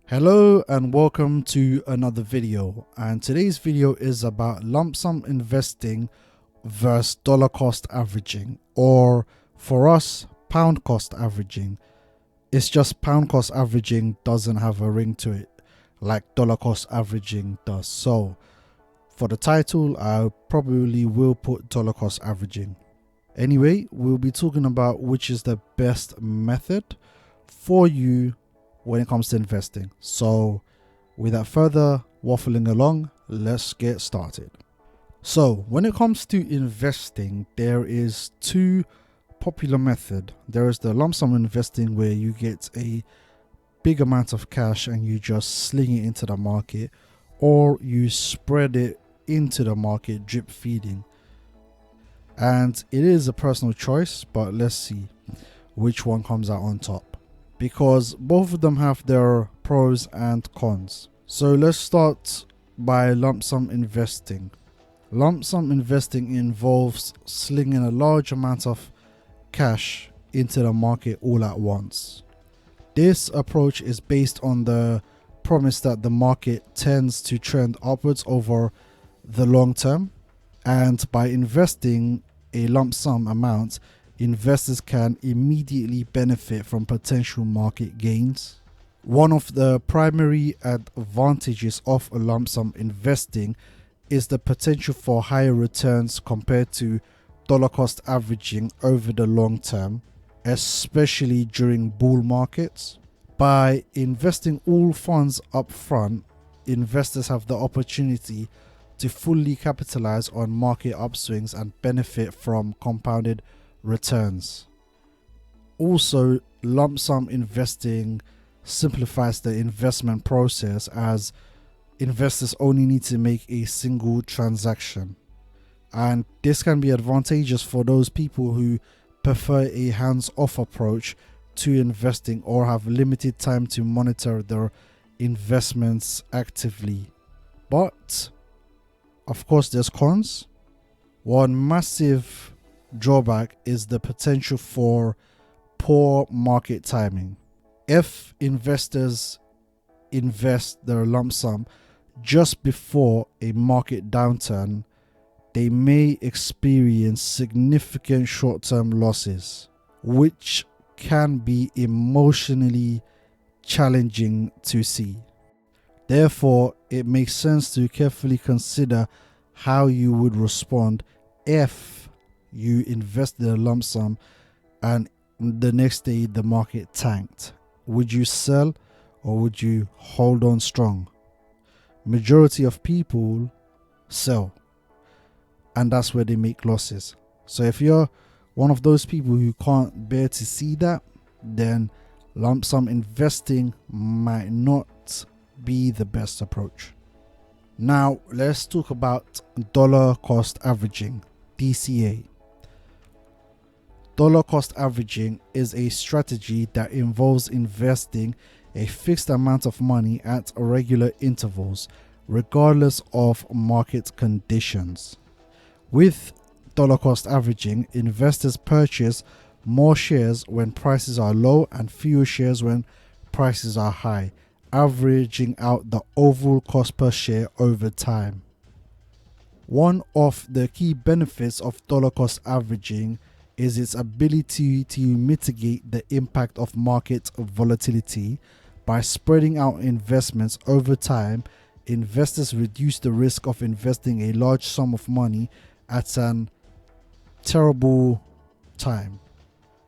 Hello and welcome to another video, and today's video is about lump sum investing versus dollar cost averaging, or for us, pound cost averaging. It's just pound cost averaging doesn't have a ring to it like dollar cost averaging does. So for the title, I probably will put dollar cost averaging. Anyway, we'll be talking about which is the best method for you when it comes to investing. So without further waffling along, let's get started. So when it comes to investing, there is two popular method. There is the lump sum investing, where you get a big amount of cash and you just sling it into the market, or you spread it into the market, drip feeding. And it is a personal choice, but let's see which one comes out on top, because both of them have their pros and cons. So let's start by lump sum investing. Lump sum investing involves slinging a large amount of cash into the market all at once. This approach is based on the promise that the market tends to trend upwards over the long term, and by investing a lump sum amount, investors can immediately benefit from potential market gains. One of the primary advantages of a lump sum investing is the potential for higher returns compared to dollar cost averaging over the long term, especially during bull markets. By investing all funds up front, investors have the opportunity to fully capitalize on market upswings and benefit from compounded returns. Also, lump sum investing simplifies the investment process, as investors only need to make a single transaction. And this can be advantageous for those people who prefer a hands-off approach to investing or have limited time to monitor their investments actively. But of course, there's cons. One massive drawback is the potential for poor market timing. If investors invest their lump sum just before a market downturn, they may experience significant short-term losses, which can be emotionally challenging to see. Therefore, it makes sense to carefully consider how you would respond if you invested a lump sum and the next day the market tanked. Would you sell or would you hold on strong? Majority of people sell, and that's where they make losses. So if you're one of those people who can't bear to see that, then lump sum investing might not be the best approach. Now let's talk about dollar cost averaging, DCA. Dollar cost averaging is a strategy that involves investing a fixed amount of money at regular intervals, regardless of market conditions. With dollar cost averaging, investors purchase more shares when prices are low and fewer shares when prices are high, averaging out the overall cost per share over time. One of the key benefits of dollar cost averaging is its ability to mitigate the impact of market volatility. By spreading out investments over time, investors reduce the risk of investing a large sum of money at an terrible time,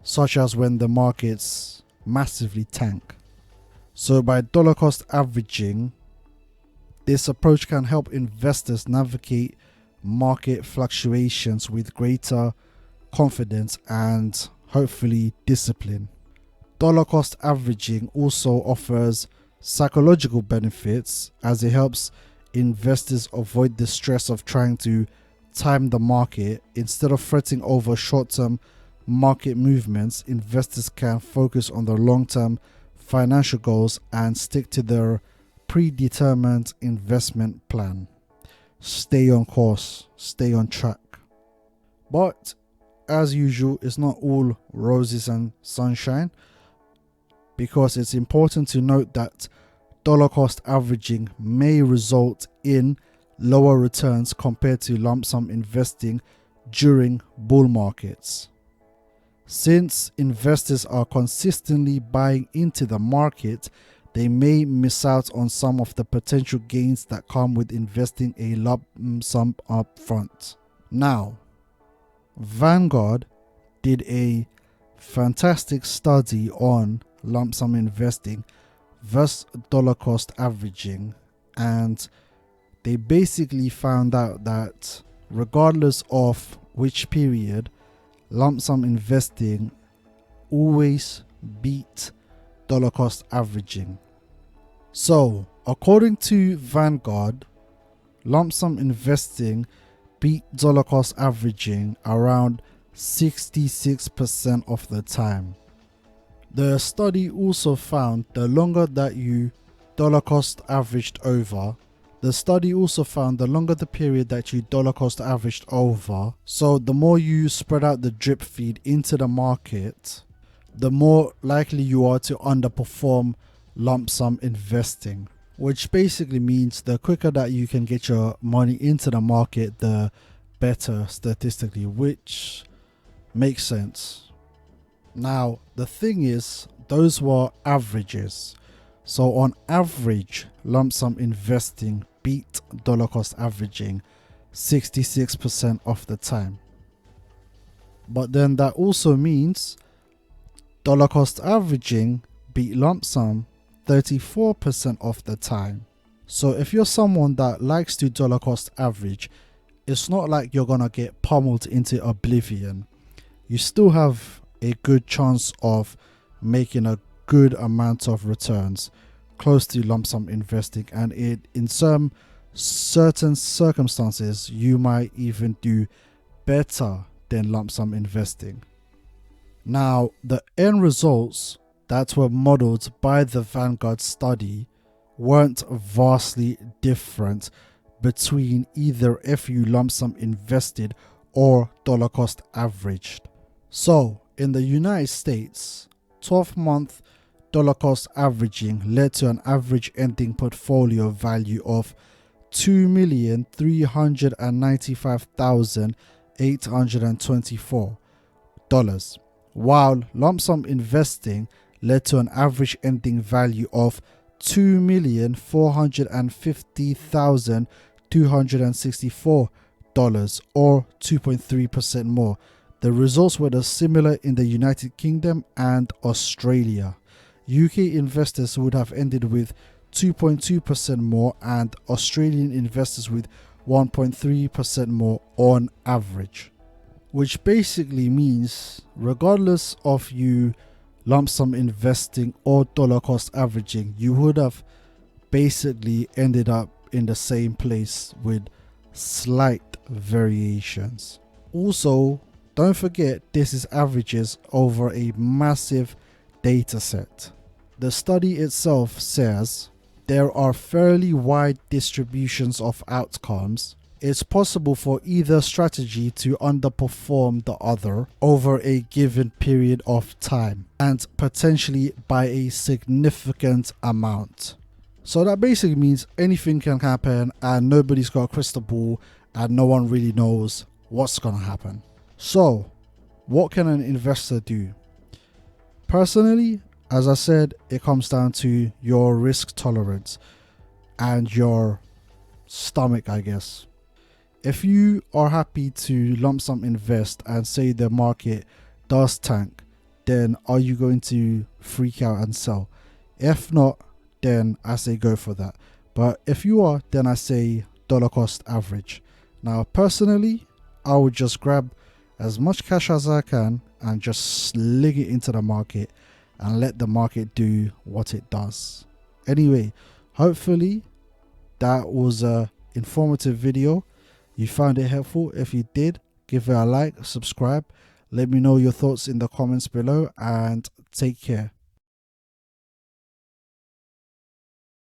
such as when the markets massively tank. So by dollar cost averaging, this approach can help investors navigate market fluctuations with greater confidence and hopefully discipline. Dollar cost averaging also offers psychological benefits, as it helps investors avoid the stress of trying to time the market. Instead of fretting over short-term market movements, investors can focus on their long-term financial goals and stick to their predetermined investment plan. Stay on course, stay on track. But as usual, it's not all roses and sunshine, because it's important to note that dollar cost averaging may result in lower returns compared to lump sum investing during bull markets. Since investors are consistently buying into the market, they may miss out on some of the potential gains that come with investing a lump sum up front. Now, Vanguard did a fantastic study on lump sum investing versus dollar cost averaging, and they basically found out that regardless of which period, lump sum investing always beat dollar cost averaging. So, according to Vanguard, lump sum investing beat dollar cost averaging around 66% of the time. The study also found the longer that you dollar cost averaged over, the longer the period that you dollar cost averaged over, so the more you spread out the drip feed into the market, the more likely you are to underperform lump sum investing, which basically means the quicker that you can get your money into the market, the better statistically, which makes sense. Now, the thing is, those were averages. So on average, lump sum investing beat dollar cost averaging 66% of the time. But then that also means dollar cost averaging beat lump sum 34% of the time. So if you're someone that likes to dollar cost average, it's not like you're gonna get pummeled into oblivion. You still have a good chance of making a good amount of returns close to lump sum investing, and in some certain circumstances you might even do better than lump sum investing. Now, the end results that were modeled by the Vanguard study weren't vastly different between either if you lump sum invested or dollar cost averaged. So, in the United States, 12-month dollar cost averaging led to an average ending portfolio value of $2,395,824, while lump sum investing led to an average ending value of $2,450,264, or 2.3% more. The results were similar in the United Kingdom and Australia. UK investors would have ended with 2.2% more, and Australian investors with 1.3% more on average. Which basically means, regardless of you lump sum investing or dollar cost averaging, you would have basically ended up in the same place with slight variations. Also, don't forget this is averages over a massive data set. The study itself says there are fairly wide distributions of outcomes. It's possible for either strategy to underperform the other over a given period of time, and potentially by a significant amount. So that basically means anything can happen and nobody's got a crystal ball and no one really knows what's going to happen. So, what can an investor do? Personally, as I said, it comes down to your risk tolerance and your stomach, I guess. If you are happy to lump sum invest and say the market does tank, then are you going to freak out and sell? If not, then I say go for that. But if you are, then I say dollar cost average. Now, personally, I would just grab as much cash as I can and just sling it into the market and let the market do what it does. Anyway, hopefully that was a informative video. You found it helpful. If you did, give it a like, subscribe. Let me know your thoughts in the comments below, and take care.